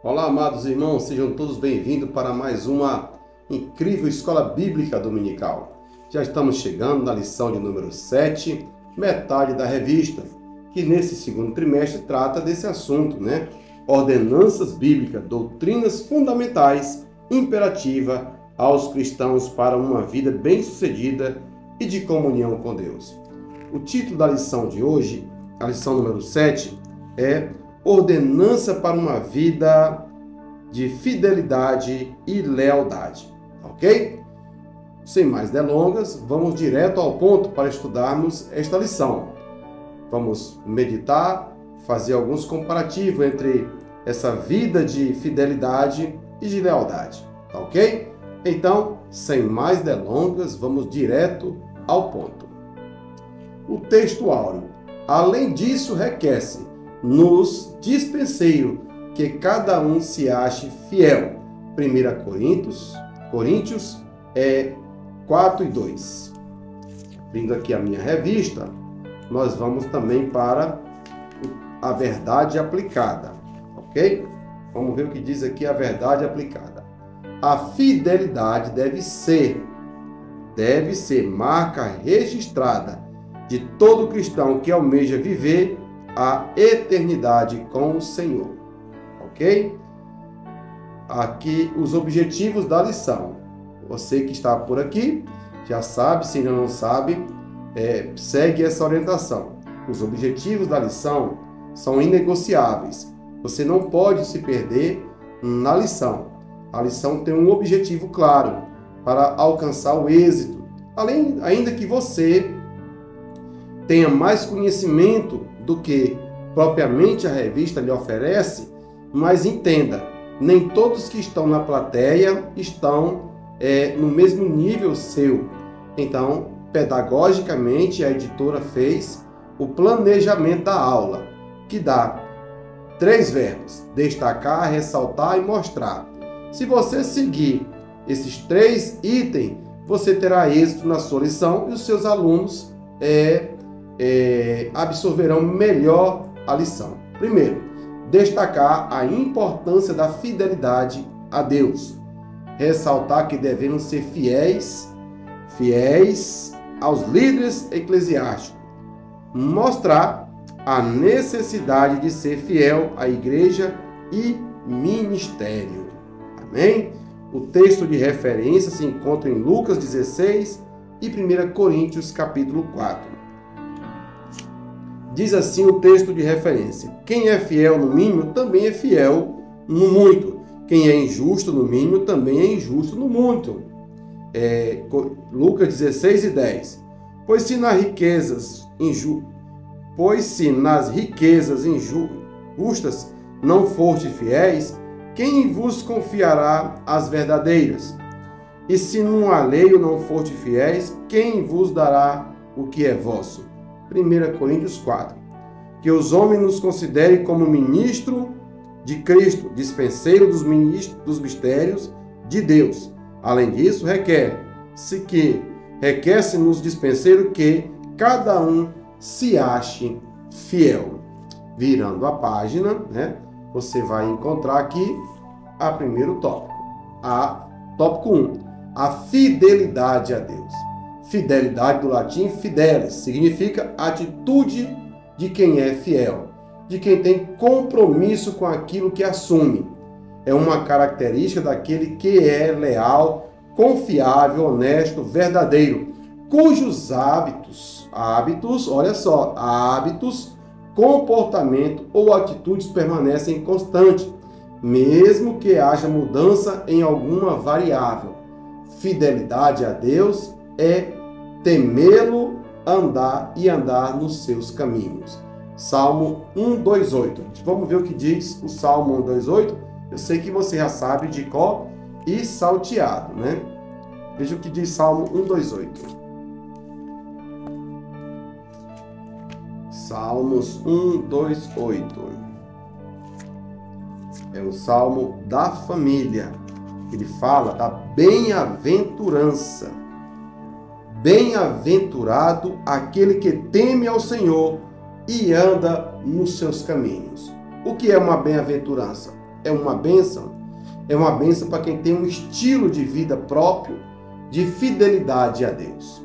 Olá, amados irmãos, sejam todos bem-vindos para mais uma incrível escola bíblica dominical. Já estamos chegando na lição de número 7, metade da revista, que nesse segundo trimestre trata desse assunto, Ordenanças bíblicas, doutrinas fundamentais, imperativa aos cristãos para uma vida bem-sucedida e de comunhão com Deus. O título da lição de hoje, a lição número 7, é Ordenança para uma vida de fidelidade e lealdade, ok? Sem mais delongas, vamos direto ao ponto para estudarmos esta lição. Vamos meditar, fazer alguns comparativos entre essa vida de fidelidade e de lealdade, ok? Então, sem mais delongas, vamos direto ao ponto. O texto áureo, além disso, requer-se nos dispenseiros que cada um se ache fiel. 1 Coríntios 4:2. Abrindo aqui a minha revista, nós vamos também para a verdade aplicada, ok? Vamos ver o que diz aqui a verdade aplicada. A fidelidade deve ser marca registrada de todo cristão que almeja viver a eternidade com o Senhor, ok? Aqui os objetivos da lição. Você que está por aqui já sabe, se ainda não sabe, segue essa orientação. Os objetivos da lição são inegociáveis. Você não pode se perder na lição. A lição tem um objetivo claro para alcançar o êxito. Ainda que você tenha mais conhecimento do que propriamente a revista lhe oferece, mas entenda, nem todos que estão na plateia estão no mesmo nível seu. Então, pedagogicamente, a editora fez o planejamento da aula, que dá 3 verbos: destacar, ressaltar e mostrar. Se você seguir esses 3 itens, você terá êxito na sua lição e os seus alunos absorverão melhor a lição. Primeiro, destacar a importância da fidelidade a Deus. Ressaltar que devemos ser fiéis aos líderes eclesiásticos. Mostrar a necessidade de ser fiel à igreja e ministério. Amém? O texto de referência se encontra em Lucas 16 e 1 Coríntios capítulo 4. Diz assim o texto de referência: quem é fiel no mínimo também é fiel no muito. Quem é injusto no mínimo também é injusto no muito. Lucas 16:10. Pois se nas riquezas injustas não fortes fiéis, quem vos confiará as verdadeiras? E se num alheio não fortes fiéis, quem vos dará o que é vosso? 1 Coríntios 4. Que os homens nos considerem como ministro de Cristo, dispenseiro dos mistérios de Deus. Além disso, requer-se nos dispenseiros que cada um se ache fiel. Virando a página, você vai encontrar aqui a primeiro tópico. Tópico 1. A fidelidade a Deus. Fidelidade do latim fidelis significa atitude de quem é fiel, de quem tem compromisso com aquilo que assume. É uma característica daquele que é leal, confiável, honesto, verdadeiro, cujos hábitos, comportamento ou atitudes permanecem constantes, mesmo que haja mudança em alguma variável. Fidelidade a Deus é temê-lo, andar nos seus caminhos. Salmo 1:2:8. Vamos ver o que diz o Salmo 1:2:8. Eu sei que você já sabe de cor e salteado, Veja o que diz Salmo 1:2:8. Salmos 1:2:8. É o Salmo da família. Ele fala da bem-aventurança. Bem-aventurado aquele que teme ao Senhor e anda nos seus caminhos. O que é uma bem-aventurança? é uma bênção. É uma bênção para quem tem um estilo de vida próprio de fidelidade a Deus.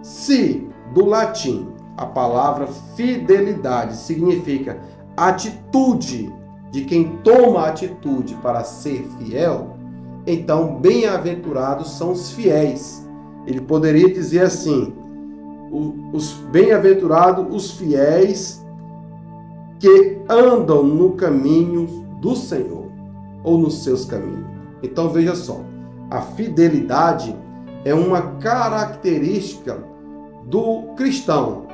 Se do latim a palavra fidelidade significa atitude de quem toma atitude para ser fiel, então bem-aventurados são os fiéis. Ele poderia dizer assim: os bem-aventurados, os fiéis que andam no caminho do Senhor, ou nos seus caminhos. Então veja só, a fidelidade é uma característica do cristão,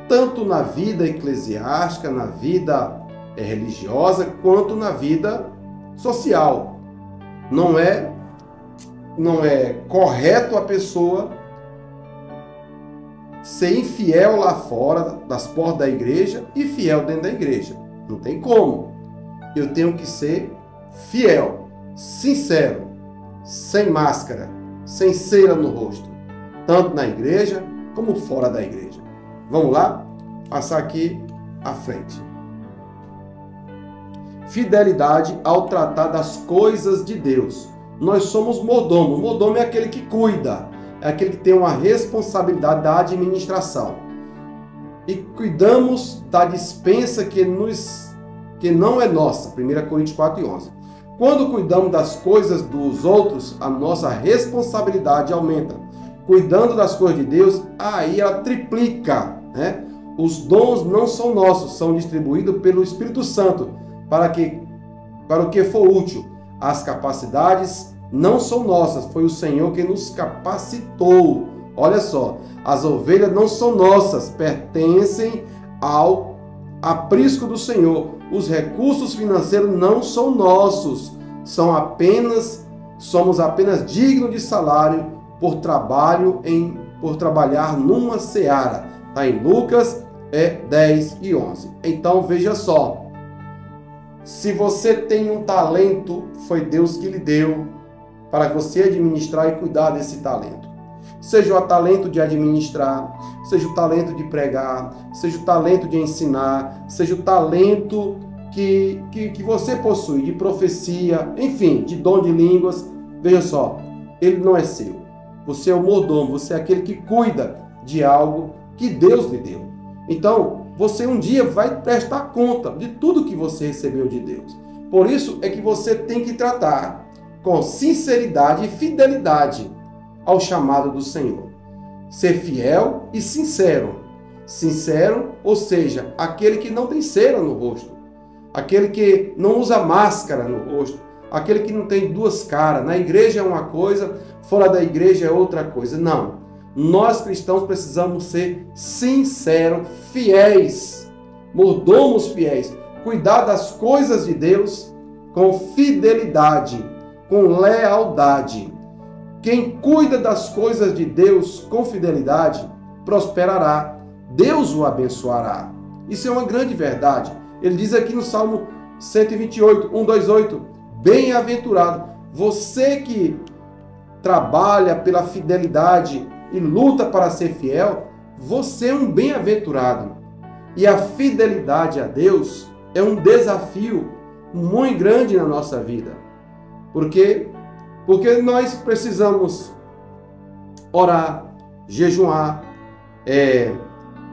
tanto na vida eclesiástica, na vida religiosa, quanto na vida social. Não é correto a pessoa ser infiel lá fora das portas da igreja e fiel dentro da igreja. Não tem como. Eu tenho que ser fiel, sincero, sem máscara, sem cera no rosto, tanto na igreja como fora da igreja. Vamos lá? Passar aqui à frente. Fidelidade ao tratar das coisas de Deus. Nós somos mordomo. O mordomo é aquele que cuida, é aquele que tem uma responsabilidade da administração. E cuidamos da dispensa que não é nossa. 1 Coríntios 4:11. Quando cuidamos das coisas dos outros, a nossa responsabilidade aumenta. Cuidando das coisas de Deus, aí ela triplica, né? Os dons não são nossos, são distribuídos pelo Espírito Santo para o que for útil. As capacidades não são nossas, foi o Senhor que nos capacitou. Olha só, as ovelhas não são nossas, pertencem ao aprisco do Senhor. Os recursos financeiros não são nossos, somos apenas dignos de salário por trabalhar numa seara. Está em Lucas 10:11. Então veja só, se você tem um talento, foi Deus que lhe deu para você administrar e cuidar desse talento. Seja o talento de administrar, seja o talento de pregar, seja o talento de ensinar, seja o talento que você possui, de profecia, enfim, de dom de línguas. Veja só, ele não é seu. Você é o mordomo, você é aquele que cuida de algo que Deus lhe deu. Então, você um dia vai prestar conta de tudo que você recebeu de Deus. Por isso é que você tem que tratar com sinceridade e fidelidade ao chamado do Senhor. Ser fiel e sincero. Sincero, ou seja, aquele que não tem cera no rosto. Aquele que não usa máscara no rosto. Aquele que não tem duas caras. Na igreja é uma coisa, fora da igreja é outra coisa. Não. Nós cristãos precisamos ser sinceros, fiéis, mordomos fiéis. Cuidar das coisas de Deus com fidelidade, com lealdade. Quem cuida das coisas de Deus com fidelidade, prosperará. Deus o abençoará. Isso é uma grande verdade. Ele diz aqui no Salmo 128, 128, bem-aventurado. Você que trabalha pela fidelidade e luta para ser fiel, você é um bem-aventurado. E a fidelidade a Deus é um desafio muito grande na nossa vida. Por quê? Porque nós precisamos orar, jejuar,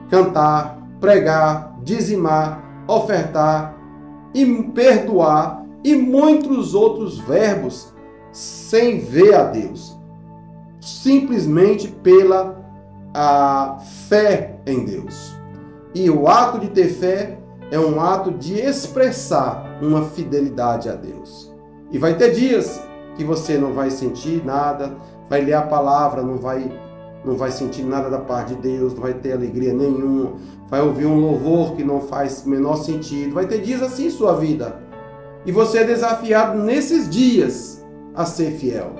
cantar, pregar, dizimar, ofertar e perdoar e muitos outros verbos sem ver a Deus. Simplesmente pela fé em Deus. E o ato de ter fé é um ato de expressar uma fidelidade a Deus. E vai ter dias que você não vai sentir nada, vai ler a palavra, não vai sentir nada da parte de Deus, não vai ter alegria nenhuma, vai ouvir um louvor que não faz o menor sentido. Vai ter dias assim em sua vida. E você é desafiado nesses dias a ser fiel.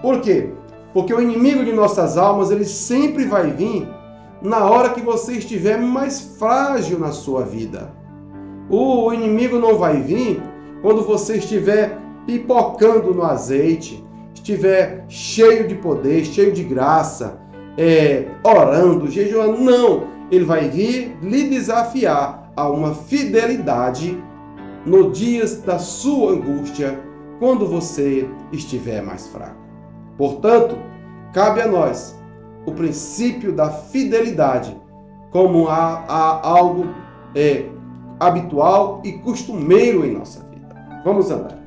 Por quê? Porque o inimigo de nossas almas, ele sempre vai vir na hora que você estiver mais frágil na sua vida. O inimigo não vai vir quando você estiver pipocando no azeite, estiver cheio de poder, cheio de graça, orando, jejuando. Não, ele vai vir lhe desafiar a uma fidelidade nos dias da sua angústia, quando você estiver mais fraco. Portanto, cabe a nós o princípio da fidelidade como algo habitual e costumeiro em nossa vida. Vamos andar.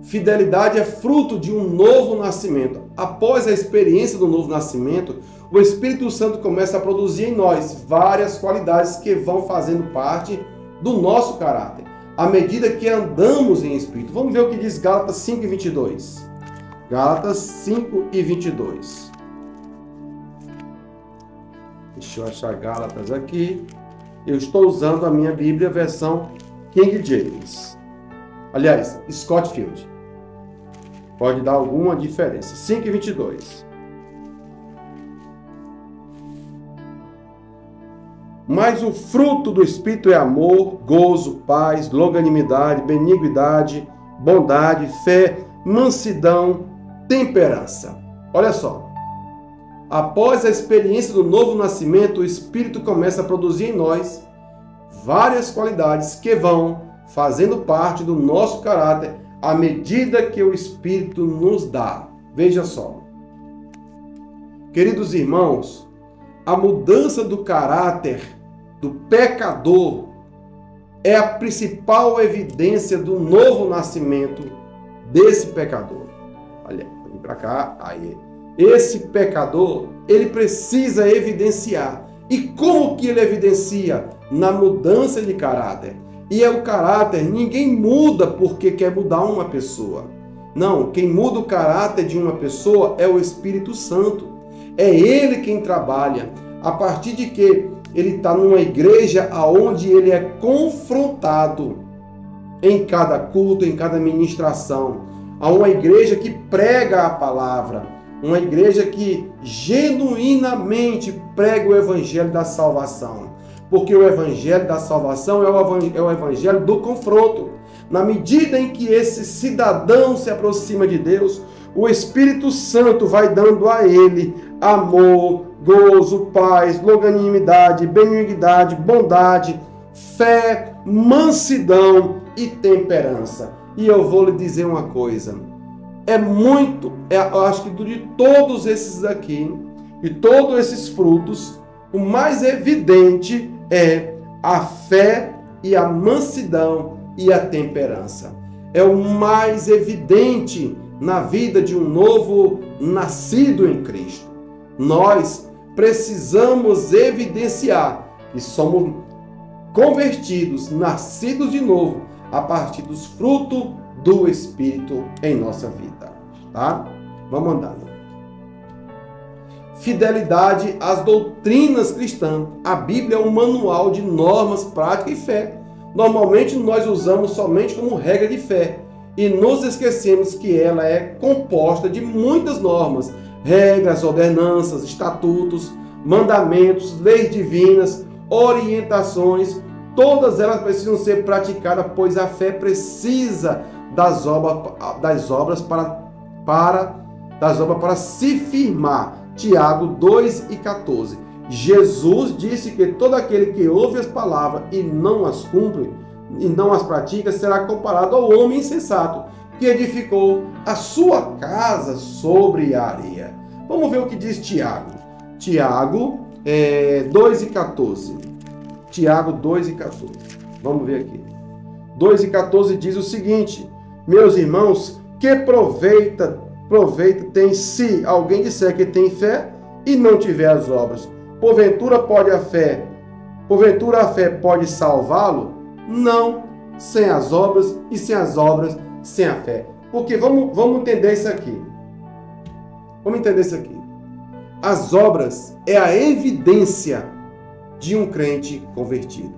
Fidelidade é fruto de um novo nascimento. Após a experiência do novo nascimento, o Espírito Santo começa a produzir em nós várias qualidades que vão fazendo parte do nosso caráter, à medida que andamos em Espírito. Vamos ver o que diz Gálatas 5:22. Gálatas 5:22. Deixa eu achar Gálatas aqui. Eu estou usando a minha Bíblia, versão King James. Aliás, Scofield. Pode dar alguma diferença. 5:22. Mas o fruto do Espírito é amor, gozo, paz, longanimidade, benignidade, bondade, fé, mansidão, temperança. Olha só. Após a experiência do novo nascimento, o Espírito começa a produzir em nós várias qualidades que vão fazendo parte do nosso caráter à medida que o Espírito nos dá. Veja só. Queridos irmãos, a mudança do caráter do pecador é a principal evidência do novo nascimento desse pecador. Olha, vem para cá, aí. Esse pecador, ele precisa evidenciar. E como que ele evidencia? Na mudança de caráter. E é o caráter, ninguém muda porque quer mudar uma pessoa. Não, quem muda o caráter de uma pessoa é o Espírito Santo. É ele quem trabalha. A partir de que ele está numa igreja onde ele é confrontado em cada culto, em cada ministração. Há uma igreja que prega a palavra. Uma igreja que genuinamente prega o evangelho da salvação. Porque o evangelho da salvação é o evangelho do confronto. Na medida em que esse cidadão se aproxima de Deus, o Espírito Santo vai dando a ele amor, gozo, paz, longanimidade, benignidade, bondade, fé, mansidão e temperança. E eu vou lhe dizer uma coisa. Eu acho que de todos esses aqui, e todos esses frutos, o mais evidente é a fé e a mansidão e a temperança. É o mais evidente na vida de um novo nascido em Cristo. Nós precisamos evidenciar que somos convertidos, nascidos de novo, a partir dos frutos do Espírito em nossa vida. Tá? Vamos andando. Fidelidade às doutrinas cristãs. A Bíblia é um manual de normas, prática e fé. Normalmente nós usamos somente como regra de fé e nos esquecemos que ela é composta de muitas normas, regras, ordenanças, estatutos, mandamentos, leis divinas, orientações. Todas elas precisam ser praticadas, pois a fé precisa das obras para se firmar. Tiago 2:14. Jesus disse que todo aquele que ouve as palavras e não as cumpre, e não as pratica, será comparado ao homem insensato, que edificou a sua casa sobre a areia. Vamos ver o que diz Tiago. Tiago 2:14. Tiago 2:14. Vamos ver aqui. 2:14 diz o seguinte: meus irmãos, que proveito tem se alguém disser que tem fé e não tiver as obras? Porventura a fé pode salvá-lo? Não, sem as obras, e sem as obras, sem a fé. Porque vamos entender isso aqui. Vamos entender isso aqui. As obras é a evidência de um crente convertido.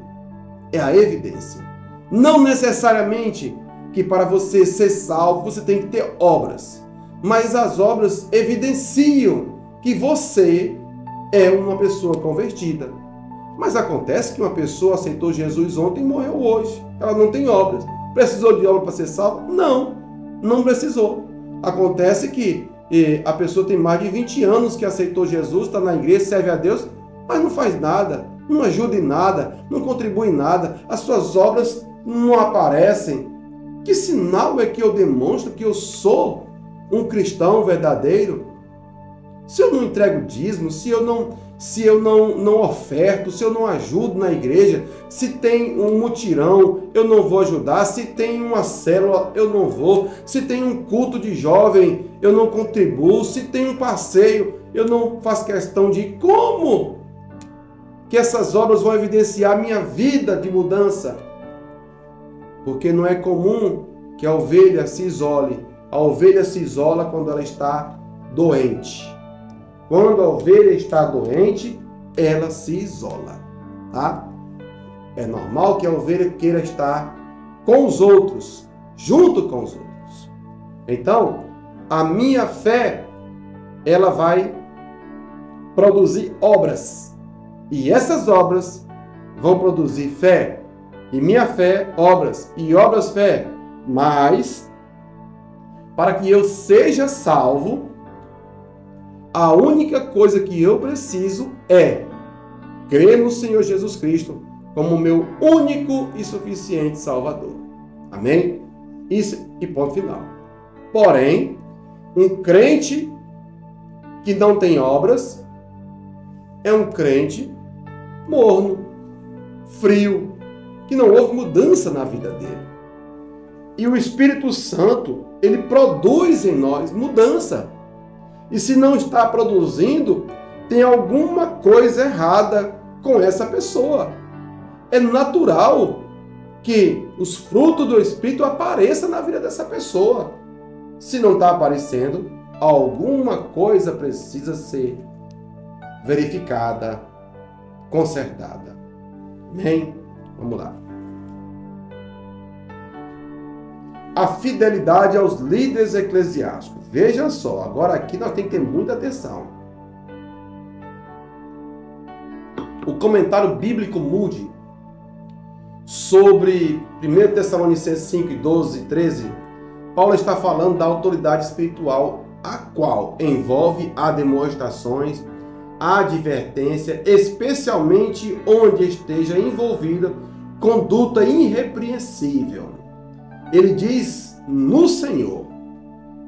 É a evidência. Não necessariamente que para você ser salvo você tem que ter obras. Mas as obras evidenciam que você é uma pessoa convertida. Mas acontece que uma pessoa aceitou Jesus ontem e morreu hoje. Ela não tem obras. Precisou de obra para ser salva? Não, não precisou. Acontece que a pessoa tem mais de 20 anos que aceitou Jesus, está na igreja, serve a Deus, mas não faz nada. não ajuda em nada, não contribui em nada, as suas obras não aparecem. Que sinal é que eu demonstro que eu sou um cristão verdadeiro? Se eu não entrego dízimo, se eu não oferto, se eu não ajudo na igreja, se tem um mutirão, eu não vou ajudar, se tem uma célula, eu não vou, se tem um culto de jovem, eu não contribuo, se tem um passeio, eu não faço questão de ir. Como que essas obras vão evidenciar a minha vida de mudança? Porque não é comum que a ovelha se isole. A ovelha se isola quando ela está doente. Quando a ovelha está doente, ela se isola, tá? É normal que a ovelha queira estar com os outros, junto com os outros. Então, a minha fé, ela vai produzir obras. E essas obras vão produzir fé. E minha fé, obras. E obras, fé. Mas, para que eu seja salvo, a única coisa que eu preciso é crer no Senhor Jesus Cristo como meu único e suficiente Salvador. Amém? Isso e ponto final. Porém, um crente que não tem obras é um crente morno, frio, que não houve mudança na vida dele. E o Espírito Santo, ele produz em nós mudança. E se não está produzindo, tem alguma coisa errada com essa pessoa. É natural que os frutos do Espírito apareçam na vida dessa pessoa. Se não está aparecendo, alguma coisa precisa ser verificada, consertada. Amém? Vamos lá. A fidelidade aos líderes eclesiásticos. Veja só, agora aqui nós temos que ter muita atenção. O comentário bíblico Moody sobre 1 Tessalonicenses 5, 12 e 13, Paulo está falando da autoridade espiritual, a qual envolve admoestações, advertência, especialmente onde esteja envolvida conduta irrepreensível. Ele diz no Senhor,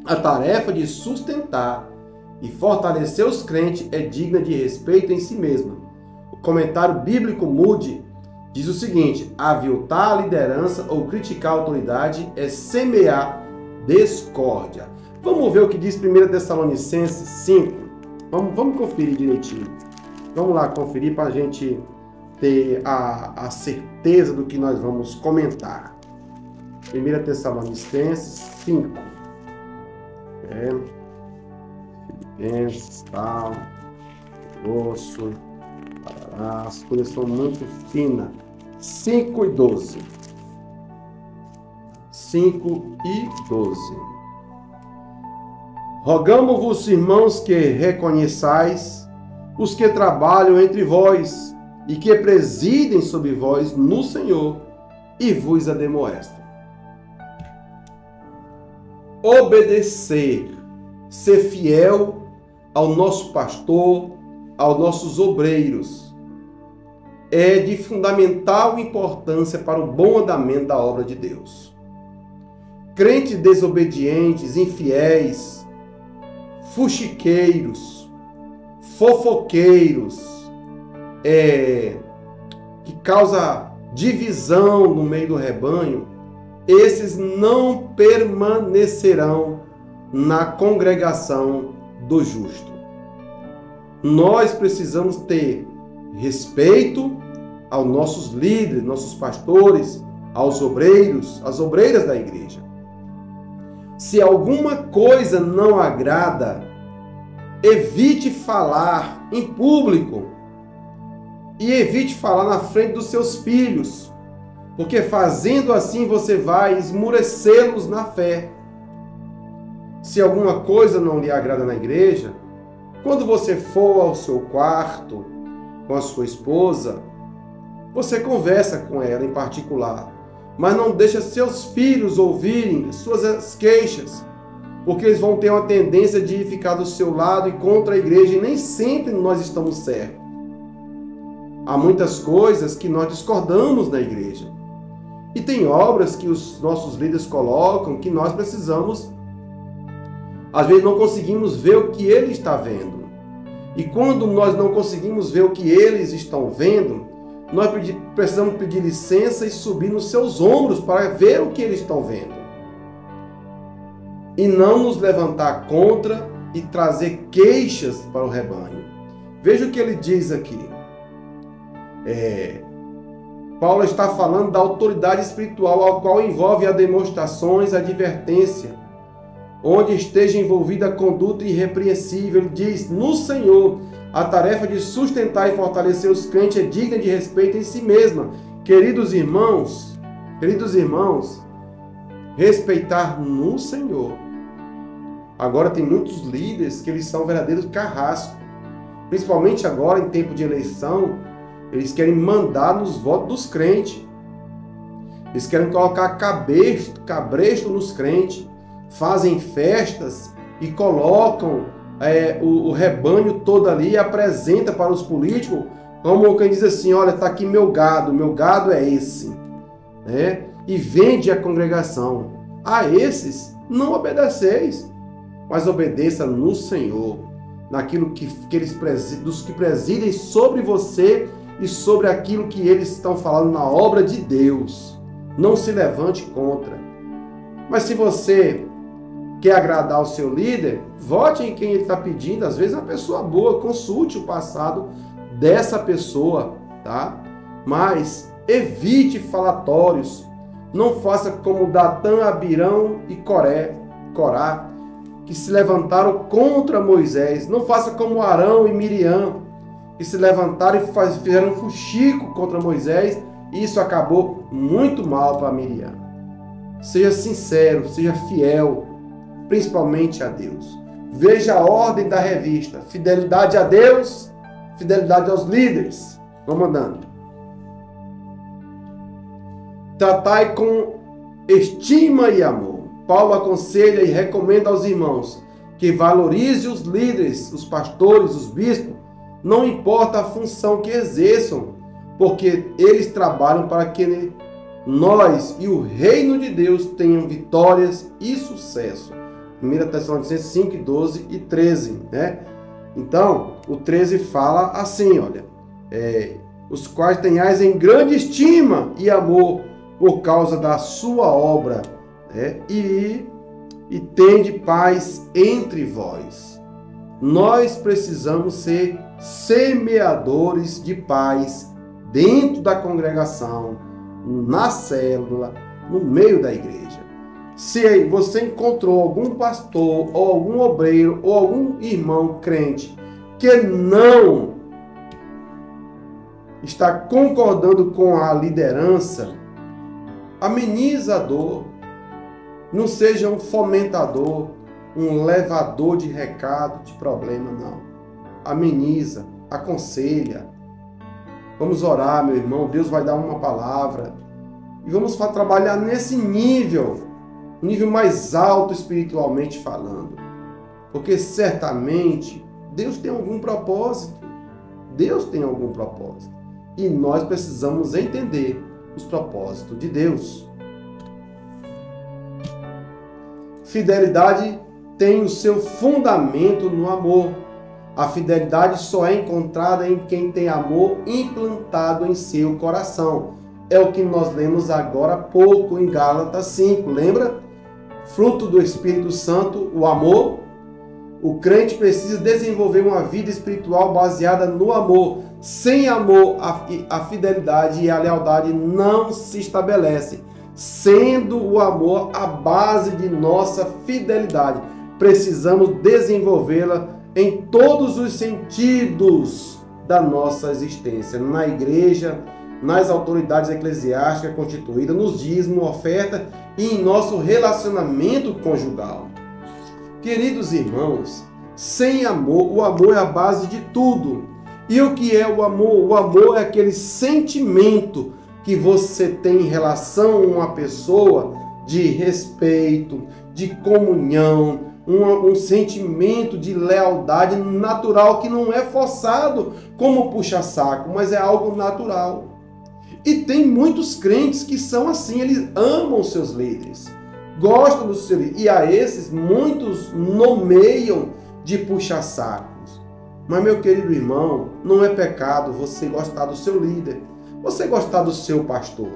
a tarefa de sustentar e fortalecer os crentes é digna de respeito em si mesma. O comentário bíblico Moody diz o seguinte: aviltar a liderança ou criticar a autoridade é semear discórdia. Vamos ver o que diz 1 Tessalonicenses 5. Vamos conferir direitinho. Vamos lá conferir para a gente ter a certeza do que nós vamos comentar. 1 Tessalonicenses 5. Filipenses, tal, grosso, as coisas são muito finas. 5 e 12. 5 e 12. Rogamo-vos, irmãos, que reconheçais os que trabalham entre vós e que presidem sobre vós no Senhor e vos admoestam. Obedecer, ser fiel ao nosso pastor, aos nossos obreiros, é de fundamental importância para o bom andamento da obra de Deus. Crentes desobedientes, infiéis, fuxiqueiros, fofoqueiros, que causa divisão no meio do rebanho, esses não permanecerão na congregação do justo. Nós precisamos ter respeito aos nossos líderes, nossos pastores, aos obreiros, às obreiras da igreja. Se alguma coisa não agrada, evite falar em público e evite falar na frente dos seus filhos, porque fazendo assim você vai esmurecê-los na fé. Se alguma coisa não lhe agrada na igreja, quando você for ao seu quarto com a sua esposa, você conversa com ela em particular, mas não deixa seus filhos ouvirem suas queixas, porque eles vão ter uma tendência de ficar do seu lado e contra a igreja, e nem sempre nós estamos certos. Há muitas coisas que nós discordamos na igreja. E tem obras que os nossos líderes colocam que nós precisamos, às vezes não conseguimos ver o que ele está vendo. E quando nós não conseguimos ver o que eles estão vendo, nós precisamos pedir licença e subir nos seus ombros para ver o que eles estão vendo. E não nos levantar contra e trazer queixas para o rebanho. Veja o que ele diz aqui. Paulo está falando da autoridade espiritual, ao qual envolve a demonstrações, a advertência, onde esteja envolvida a conduta irrepreensível. Ele diz: no Senhor, a tarefa de sustentar e fortalecer os crentes é digna de respeito em si mesma. Queridos irmãos, respeitar no Senhor. Agora tem muitos líderes que eles são verdadeiros carrascos, principalmente agora em tempo de eleição. Eles querem mandar nos votos dos crentes. Eles querem colocar cabresto nos crentes. Fazem festas e colocam o rebanho todo ali e apresenta para os políticos como quem diz assim: olha, está aqui meu gado é esse. E vende a congregação. A esses não obedeceis, mas obedeça no Senhor, naquilo dos que presidem sobre você e sobre aquilo que eles estão falando na obra de Deus. Não se levante contra. Mas se você quer agradar o seu líder, vote em quem ele está pedindo. Às vezes é uma pessoa boa, consulte o passado dessa pessoa, tá? Mas evite falatórios. Não faça como Datã, Abirão e Corá, que se levantaram contra Moisés. Não faça como Arão e Miriam, que se levantaram e fizeram um fuxico contra Moisés. E isso acabou muito mal para Miriam. Seja sincero, seja fiel, principalmente a Deus. Veja a ordem da revista: fidelidade a Deus, fidelidade aos líderes. Vamos andando. Tratai com estima e amor. Paulo aconselha e recomenda aos irmãos que valorize os líderes, os pastores, os bispos, não importa a função que exerçam, porque eles trabalham para que nós e o reino de Deus tenham vitórias e sucesso. 1 Tessalonicenses 5, 12 e 13, né? Então, o 13 fala assim, olha: os quais tenhais em grande estima e amor por causa da sua obra, né? E tende paz entre vós. Nós precisamos ser semeadores de paz dentro da congregação, na célula, no meio da igreja. Se você encontrou algum pastor, ou algum obreiro, ou algum irmão crente que não está concordando com a liderança, ameniza a dor. Não seja um fomentador, um levador de recado, de problema, não. Ameniza, aconselha. Vamos orar, meu irmão, Deus vai dar uma palavra. E vamos trabalhar nesse nível mais alto espiritualmente falando. Porque certamente Deus tem algum propósito. Deus tem algum propósito. E nós precisamos entender os propósitos de Deus. Fidelidade tem o seu fundamento no amor. A fidelidade só é encontrada em quem tem amor implantado em seu coração. É o que nós lemos agora há pouco em Gálatas 5, lembra? Fruto do Espírito Santo, o amor. O crente precisa desenvolver uma vida espiritual baseada no amor. Sem amor, a fidelidade e a lealdade não se estabelece, sendo o amor a base de nossa fidelidade. Precisamos desenvolvê-la em todos os sentidos da nossa existência, na igreja, nas autoridades eclesiásticas constituídas, nos dízimos, oferta e em nosso relacionamento conjugal. Queridos irmãos, sem amor, o amor é a base de tudo. E o que é o amor? O amor é aquele sentimento que você tem em relação a uma pessoa de respeito, de comunhão, um sentimento de lealdade natural que não é forçado como puxa-saco, mas é algo natural. E tem muitos crentes que são assim, eles amam seus líderes, gostam dos seus líderes, e a esses muitos nomeiam de puxa-sacos. Mas, meu querido irmão, não é pecado você gostar do seu líder, você gostar do seu pastor.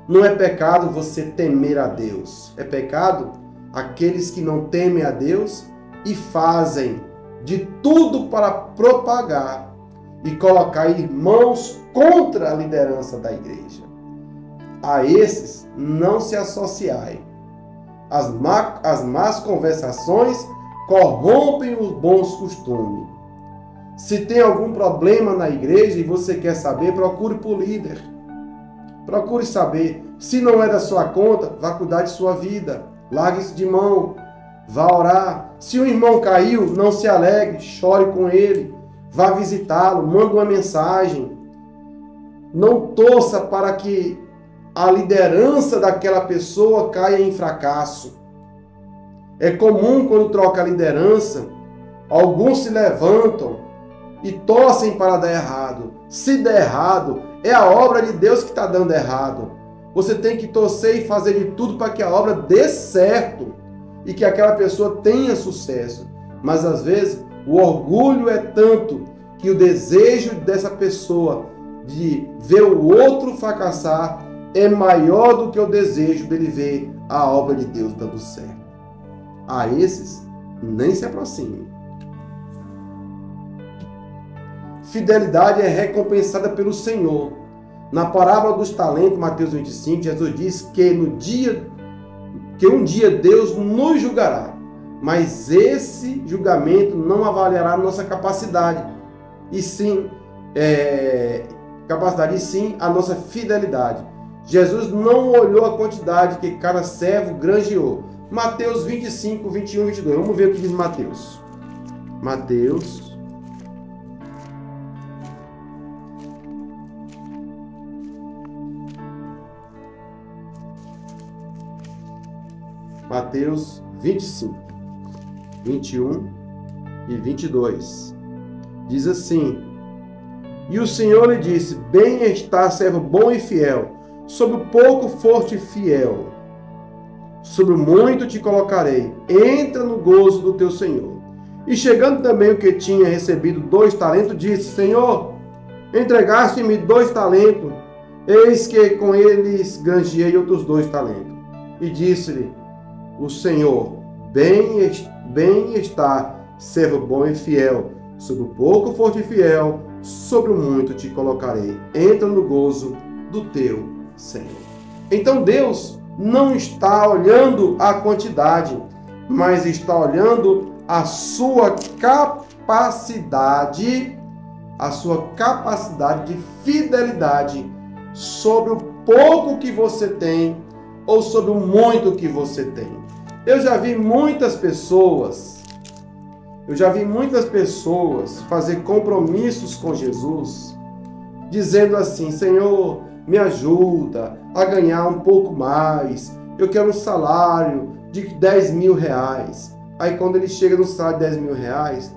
Não é pecado você temer a Deus. É pecado aqueles que não temem a Deus e fazem de tudo para propagar e colocar irmãos contra a liderança da igreja. A esses não se associai. As más conversações corrompem os bons costumes. Se tem algum problema na igreja e você quer saber, procure por líder. Procure saber. Se não é da sua conta, vá cuidar de sua vida. Largue isso de mão. Vá orar. Se o irmão caiu, não se alegre. Chore com ele. Vá visitá-lo. Manda uma mensagem. Não torça para que a liderança daquela pessoa caia em fracasso. É comum quando troca a liderança, alguns se levantam e torcem para dar errado. Se der errado, é a obra de Deus que está dando errado. Você tem que torcer e fazer de tudo para que a obra dê certo e que aquela pessoa tenha sucesso. Mas às vezes o orgulho é tanto que o desejo dessa pessoa de ver o outro fracassar é maior do que o desejo dele ver a obra de Deus dando certo. A esses, nem se aproxime. Fidelidade é recompensada pelo Senhor. Na parábola dos talentos, Mateus 25, Jesus diz que um dia Deus nos julgará, mas esse julgamento não avaliará a nossa capacidade, e sim a nossa fidelidade. Jesus não olhou a quantidade que cada servo granjeou. Mateus 25, 21, 22. Vamos ver o que diz Mateus. Mateus 25, 21 e 22. Diz assim: E o Senhor lhe disse: Bem está, servo bom e fiel. Sobre o pouco foste fiel, sobre o muito te colocarei. Entra no gozo do teu Senhor. E chegando também o que tinha recebido 2 talentos, disse: Senhor, entregaste-me 2 talentos. Eis que com eles granjeei outros 2 talentos. E disse-lhe o Senhor: Bem está, servo bom e fiel. Sobre o pouco foste fiel, sobre o muito te colocarei. Entra no gozo do teu Senhor. Então Deus não está olhando a quantidade, mas está olhando a sua capacidade de fidelidade sobre o pouco que você tem ou sobre o muito que você tem. Eu já vi muitas pessoas fazer compromissos com Jesus, dizendo assim: Senhor, me ajuda a ganhar um pouco mais. Eu quero um salário de 10 mil reais. Aí quando ele chega no salário de 10 mil reais,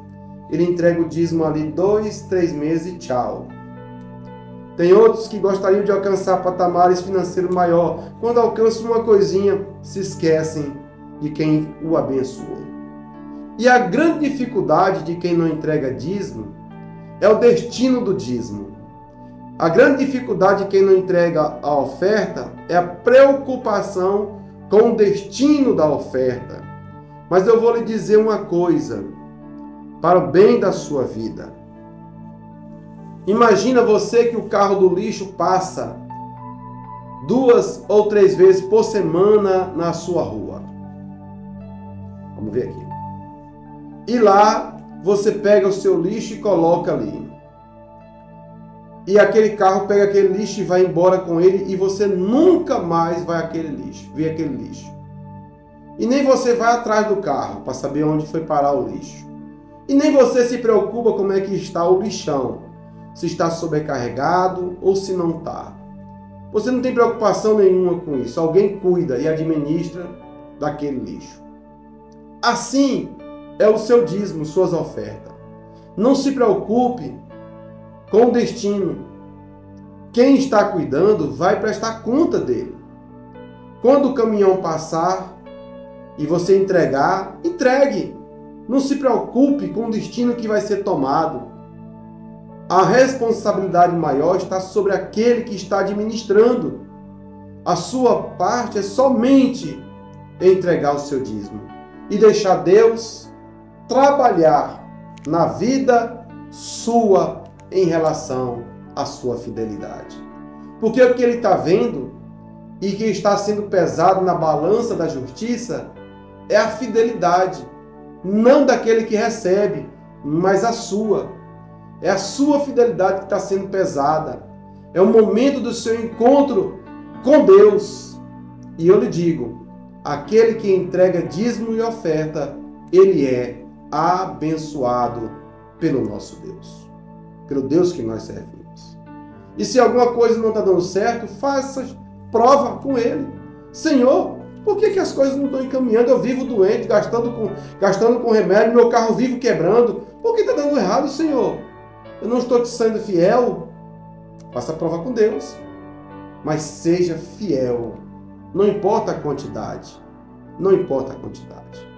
ele entrega o dízimo ali 2, 3 meses e tchau. Tem outros que gostariam de alcançar patamares financeiros maior. Quando alcançam uma coisinha, se esquecem de quem o abençoou. E a grande dificuldade de quem não entrega dízimo é o destino do dízimo. A grande dificuldade de quem não entrega a oferta é a preocupação com o destino da oferta. Mas eu vou lhe dizer uma coisa, para o bem da sua vida. Imagina você que o carro do lixo passa 2 ou 3 vezes por semana na sua rua. Vamos ver aqui. E lá você pega o seu lixo e coloca ali. E aquele carro pega aquele lixo e vai embora com ele, e você nunca mais vai ver aquele lixo. E nem você vai atrás do carro para saber onde foi parar o lixo. E nem você se preocupa como é que está o lixão, se está sobrecarregado ou se não está. Você não tem preocupação nenhuma com isso. Alguém cuida e administra daquele lixo. Assim é o seu dízimo, suas ofertas. Não se preocupe com o destino. Quem está cuidando vai prestar conta dele. Quando o caminhão passar e você entregar, entregue. Não se preocupe com o destino que vai ser tomado. A responsabilidade maior está sobre aquele que está administrando. A sua parte é somente entregar o seu dízimo e deixar Deus trabalhar na vida sua em relação à sua fidelidade. Porque o que ele está vendo e que está sendo pesado na balança da justiça é a fidelidade, não daquele que recebe, mas a sua. É a sua fidelidade que está sendo pesada. É o momento do seu encontro com Deus. E eu lhe digo, aquele que entrega dízimo e oferta, ele é abençoado pelo nosso Deus, pelo Deus que nós servimos. E se alguma coisa não está dando certo, faça prova com ele. Senhor, por que as coisas não estão encaminhando? Eu vivo doente, gastando com remédio, meu carro vivo quebrando. Por que está dando errado, Senhor? Eu não estou te sendo fiel? Faça prova com Deus. Mas seja fiel. Não importa a quantidade. Não importa a quantidade.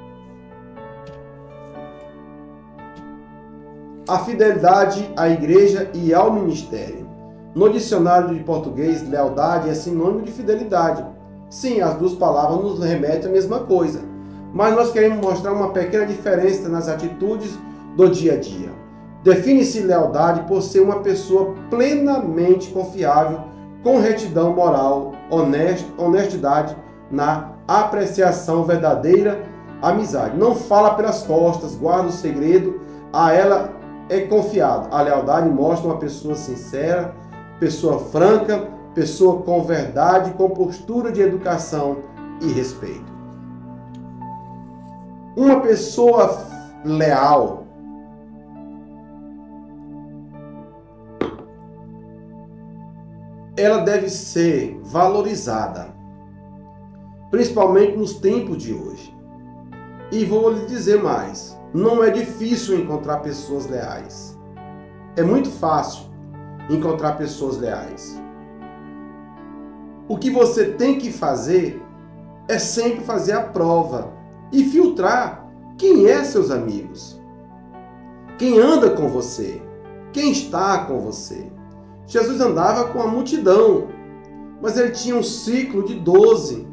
A fidelidade à igreja e ao ministério. No dicionário de português, lealdade é sinônimo de fidelidade. Sim, as duas palavras nos remetem à mesma coisa. Mas nós queremos mostrar uma pequena diferença nas atitudes do dia a dia. Define-se lealdade por ser uma pessoa plenamente confiável, com retidão moral, honestidade na apreciação verdadeira, amizade. Não fala pelas costas, guarda o segredo, a ela é confiado. A lealdade mostra uma pessoa sincera, pessoa franca, pessoa com verdade, com postura de educação e respeito. Uma pessoa leal ela deve ser valorizada, principalmente nos tempos de hoje. E vou lhe dizer mais, não é difícil encontrar pessoas leais. É muito fácil encontrar pessoas leais. O que você tem que fazer é sempre fazer a prova e filtrar quem é seus amigos, quem anda com você, quem está com você. Jesus andava com a multidão, mas ele tinha um ciclo de 12,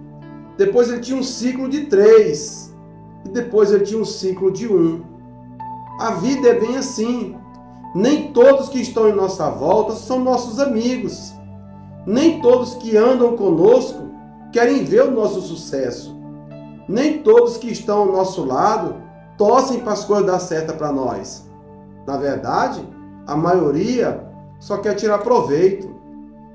depois ele tinha um ciclo de 3, e depois ele tinha um ciclo de 1. A vida é bem assim. Nem todos que estão em nossa volta são nossos amigos. Nem todos que andam conosco querem ver o nosso sucesso. Nem todos que estão ao nosso lado torcem para as coisas dar certo para nós. Na verdade, a maioria só quer tirar proveito.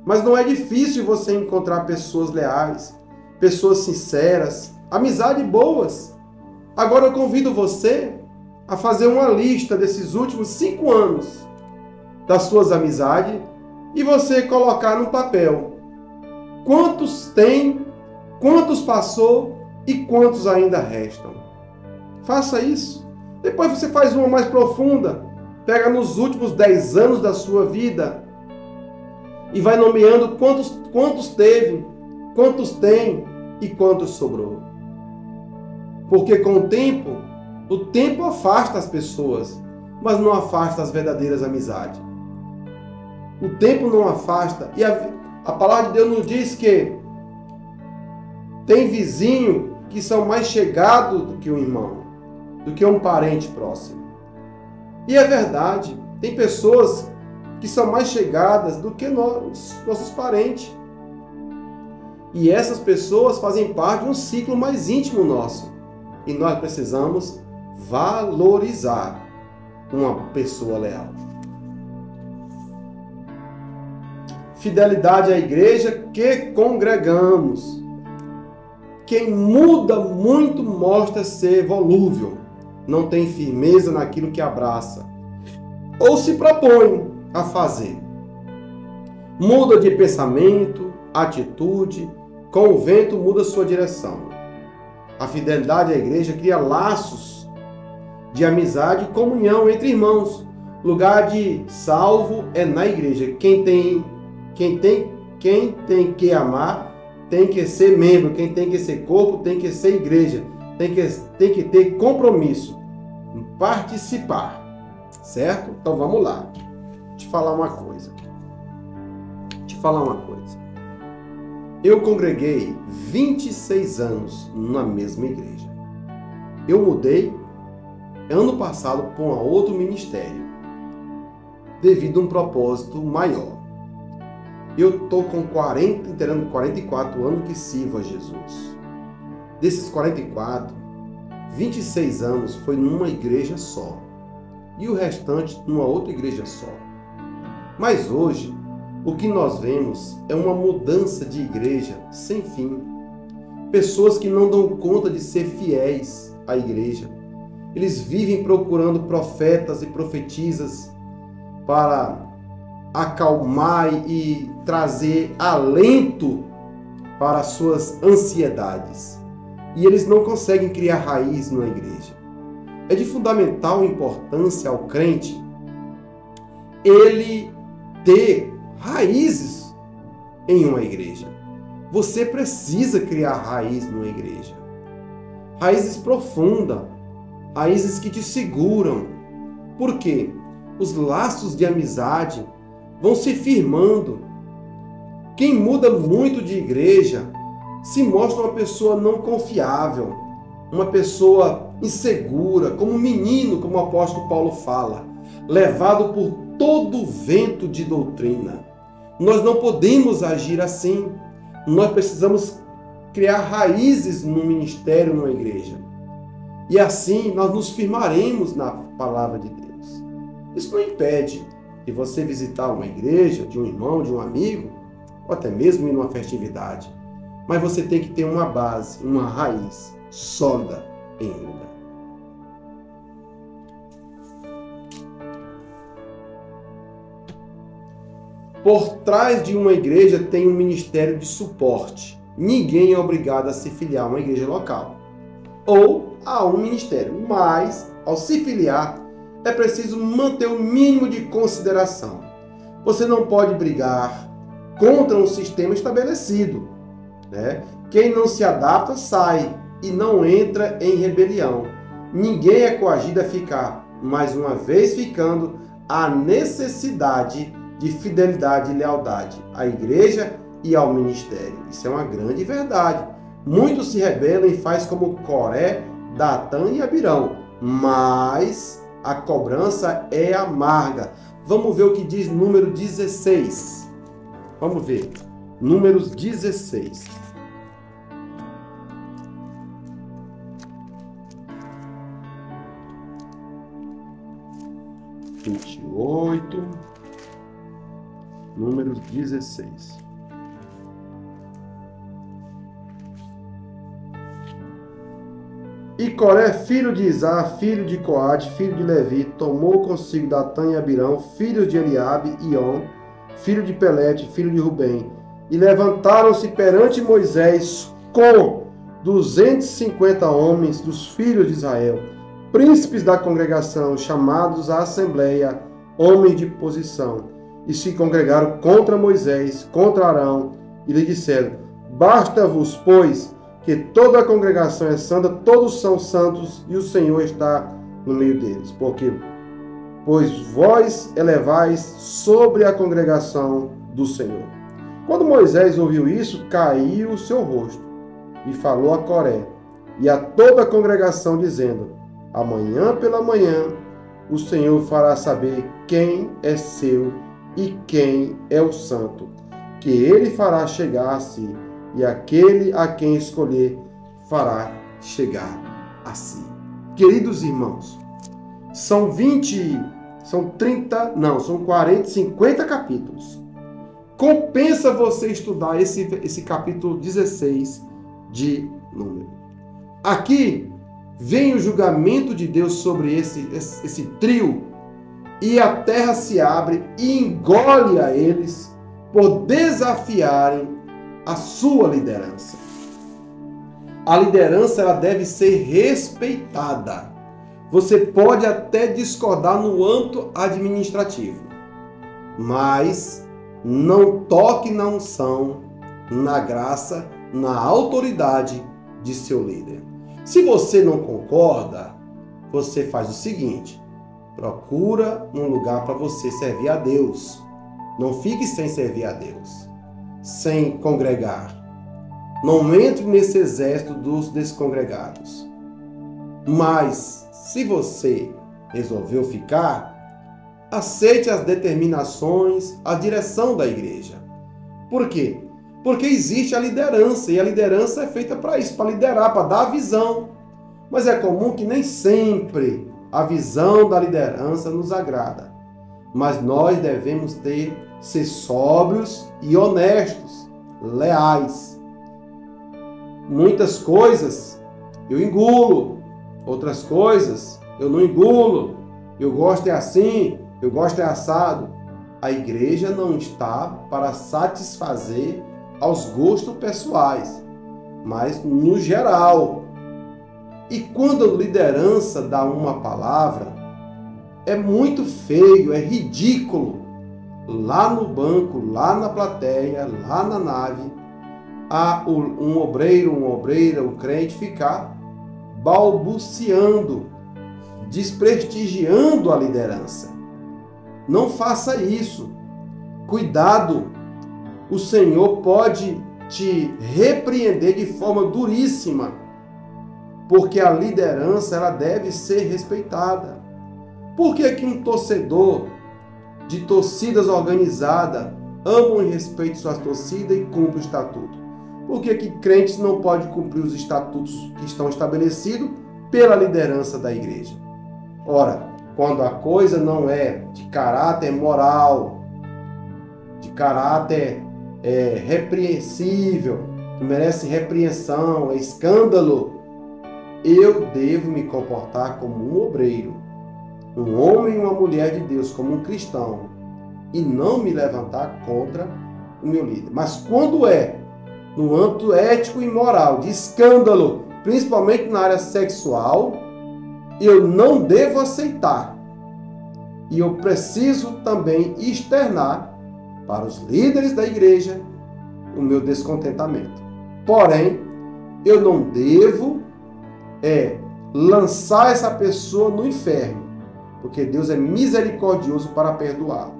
Mas não é difícil você encontrar pessoas leais, pessoas sinceras, amizades boas. Agora eu convido você a fazer uma lista desses últimos 5 anos das suas amizades e você colocar no papel quantos tem, quantos passou e quantos ainda restam. Faça isso. Depois você faz uma mais profunda. Pega nos últimos 10 anos da sua vida e vai nomeando quantos teve, quantos tem e quantos sobrou. Porque com o tempo afasta as pessoas, mas não afasta as verdadeiras amizades. O tempo não afasta. E a palavra de Deus nos diz que tem vizinho que são mais chegados do que um irmão, do que um parente próximo. E é verdade, tem pessoas que são mais chegadas do que nossos parentes. E essas pessoas fazem parte de um ciclo mais íntimo nosso. E nós precisamos valorizar uma pessoa leal. Fidelidade à igreja que congregamos. Quem muda muito mostra ser volúvel, não tem firmeza naquilo que abraça ou se propõe a fazer. Muda de pensamento, atitude, com o vento muda sua direção. A fidelidade à igreja cria laços de amizade e comunhão entre irmãos. Lugar de salvo é na igreja. Quem tem que amar tem que ser membro. Quem tem que ser corpo tem que ser igreja. Tem que ter compromisso, participar, certo? Então vamos lá. Te falar uma coisa. Eu congreguei 26 anos na mesma igreja. Eu mudei ano passado para um outro ministério, devido a um propósito maior. Eu estou com 44 anos que sirvo a Jesus. Desses 44, 26 anos foi numa igreja só. E o restante numa outra igreja só. Mas hoje, o que nós vemos é uma mudança de igreja sem fim. Pessoas que não dão conta de ser fiéis à igreja. Eles vivem procurando profetas e profetisas para acalmar e trazer alento para as suas ansiedades. E eles não conseguem criar raiz na igreja. É de fundamental importância ao crente ele ter raízes em uma igreja. Você precisa criar raiz numa igreja. Raízes profundas, raízes que te seguram. Por quê? Os laços de amizade vão se firmando. Quem muda muito de igreja se mostra uma pessoa não confiável, uma pessoa insegura, como um menino, como o apóstolo Paulo fala, levado por todo o vento de doutrina. Nós não podemos agir assim. Nós precisamos criar raízes no ministério, numa igreja. E assim nós nos firmaremos na palavra de Deus. Isso não impede de você visitar uma igreja, de um irmão, de um amigo, ou até mesmo ir numa festividade. Mas você tem que ter uma base, uma raiz sólida em um lugar. Por trás de uma igreja tem um ministério de suporte. Ninguém é obrigado a se filiar a uma igreja local ou a um ministério, mas ao se filiar é preciso manter o mínimo de consideração. Você não pode brigar contra um sistema estabelecido, né? Quem não se adapta sai e não entra em rebelião. Ninguém é coagido a ficar, mais uma vez ficando, a necessidade de fidelidade e lealdade à igreja e ao ministério. Isso é uma grande verdade. Muitos se rebelam e fazem como Coré, Datã e Abirão, mas a cobrança é amarga. Vamos ver o que diz número 16. Vamos ver. Números 16. Números 16. E Coré, filho de Izá, filho de Coate, filho de Levi, tomou consigo Datã e Abirão, filhos de Eliabe e On, filho de Pelete, filho de Rubem, e levantaram-se perante Moisés com 250 homens dos filhos de Israel, príncipes da congregação, chamados à assembleia, homens de posição, e se congregaram contra Moisés, contra Arão, e lhe disseram: basta-vos, pois, que toda a congregação é santa, todos são santos, e o Senhor está no meio deles. Pois vós elevais sobre a congregação do Senhor. Quando Moisés ouviu isso, caiu o seu rosto, e falou a Coré, e a toda a congregação, dizendo: amanhã pela manhã, o Senhor fará saber quem é seu e quem é o santo, que ele fará chegar a si, e aquele a quem escolher fará chegar a si. Queridos irmãos, são 40, 50 capítulos. Compensa você estudar esse capítulo 16 de Números. Aqui vem o julgamento de Deus sobre esse trio, e a terra se abre e engole a eles por desafiarem a sua liderança. A liderança ela deve ser respeitada. Você pode até discordar no âmbito administrativo, mas não toque na unção, na graça, na autoridade de seu líder. Se você não concorda, você faz o seguinte: procura um lugar para você servir a Deus. Não fique sem servir a Deus, sem congregar. Não entre nesse exército dos descongregados. Mas, se você resolveu ficar, aceite as determinações, a direção da igreja. Por quê? Porque existe a liderança, e a liderança é feita para isso, para liderar, para dar a visão. Mas é comum que nem sempre a visão da liderança nos agrada. Mas nós devemos ser sóbrios e honestos, leais. Muitas coisas eu engulo, outras coisas eu não engulo. Eu gosto é assim, eu gosto é assado. A igreja não está para satisfazer aos gostos pessoais, mas no geral. E quando a liderança dá uma palavra, é muito feio, é ridículo. Lá no banco, lá na plateia, lá na nave, há um obreiro, uma obreira, um crente ficar balbuciando, desprestigiando a liderança. Não faça isso. Cuidado. O Senhor pode te repreender de forma duríssima, porque a liderança ela deve ser respeitada. Por que que um torcedor de torcidas organizadas ama e respeita suas torcidas e cumpre o estatuto? Por que que crentes não podem cumprir os estatutos que estão estabelecidos pela liderança da igreja? Ora, quando a coisa não é de caráter moral, de caráter repreensível, que merece repreensão, é escândalo, eu devo me comportar como um obreiro, um homem e uma mulher de Deus, como um cristão, e não me levantar contra o meu líder. Mas quando é no âmbito ético e moral, de escândalo, principalmente na área sexual, eu não devo aceitar. E eu preciso também externar para os líderes da igreja o meu descontentamento. Porém, eu não devo lançar essa pessoa no inferno, porque Deus é misericordioso para perdoá-lo.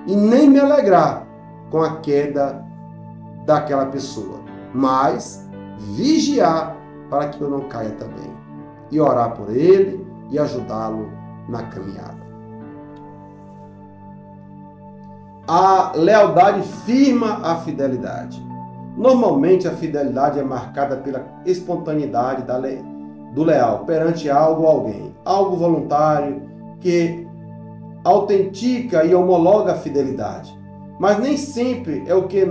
E nem me alegrar com a queda daquela pessoa, mas vigiar para que eu não caia também, e orar por ele e ajudá-lo na caminhada. A lealdade firma a fidelidade. Normalmente a fidelidade é marcada pela espontaneidade do leal perante algo ou alguém, algo voluntário que autentica e homologa a fidelidade. Mas nem sempre é o que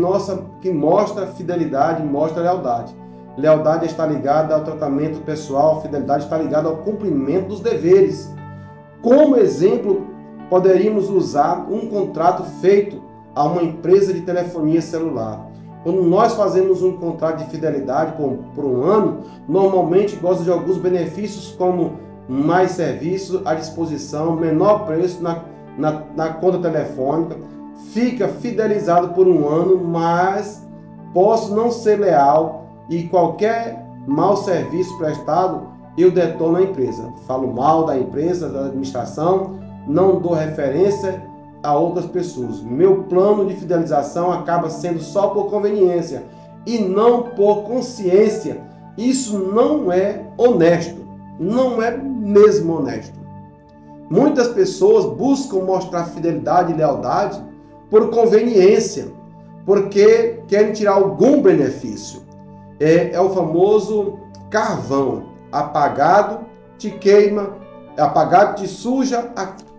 mostra fidelidade, mostra lealdade. Lealdade está ligada ao tratamento pessoal, fidelidade está ligada ao cumprimento dos deveres. Como exemplo, poderíamos usar um contrato feito a uma empresa de telefonia celular. Quando nós fazemos um contrato de fidelidade por um ano, normalmente goza de alguns benefícios, como mais serviços à disposição, menor preço na conta telefônica, fica fidelizado por um ano, mas posso não ser leal e qualquer mau serviço prestado, eu detono a empresa. Falo mal da empresa, da administração, não dou referência a outras pessoas. Meu plano de fidelização acaba sendo só por conveniência e não por consciência. Isso não é honesto, não é mesmo honesto. Muitas pessoas buscam mostrar fidelidade e lealdade por conveniência, porque querem tirar algum benefício. É o famoso carvão, apagado te queima, apagado te suja,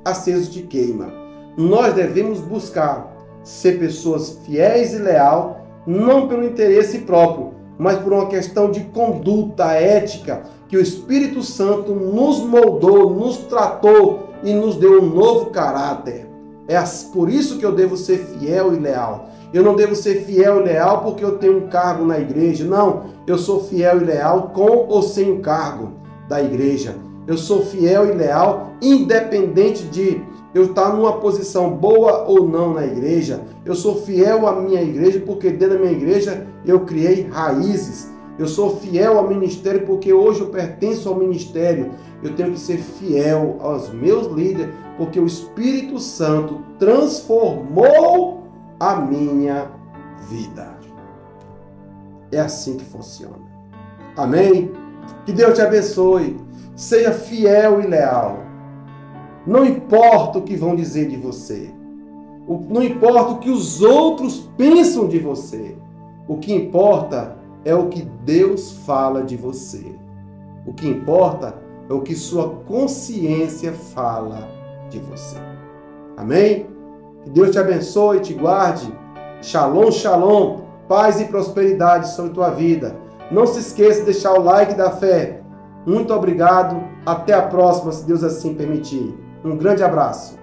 aceso te queima. Nós devemos buscar ser pessoas fiéis e leais, não pelo interesse próprio, mas por uma questão de conduta ética, que o Espírito Santo nos moldou, nos tratou e nos deu um novo caráter. É por isso que eu devo ser fiel e leal. Eu não devo ser fiel e leal porque eu tenho um cargo na igreja. Não, eu sou fiel e leal com ou sem o cargo da igreja. Eu sou fiel e leal independente de eu estar numa posição boa ou não na igreja. Eu sou fiel à minha igreja porque dentro da minha igreja eu criei raízes. Eu sou fiel ao ministério porque hoje eu pertenço ao ministério. Eu tenho que ser fiel aos meus líderes porque o Espírito Santo transformou a minha vida. É assim que funciona. Amém? Que Deus te abençoe. Seja fiel e leal. Não importa o que vão dizer de você. Não importa o que os outros pensam de você. O que importa é o que Deus fala de você. O que importa é o que sua consciência fala de você. Amém? Que Deus te abençoe e te guarde. Shalom, shalom. Paz e prosperidade sobre tua vida. Não se esqueça de deixar o like da fé. Muito obrigado. Até a próxima, se Deus assim permitir. Um grande abraço.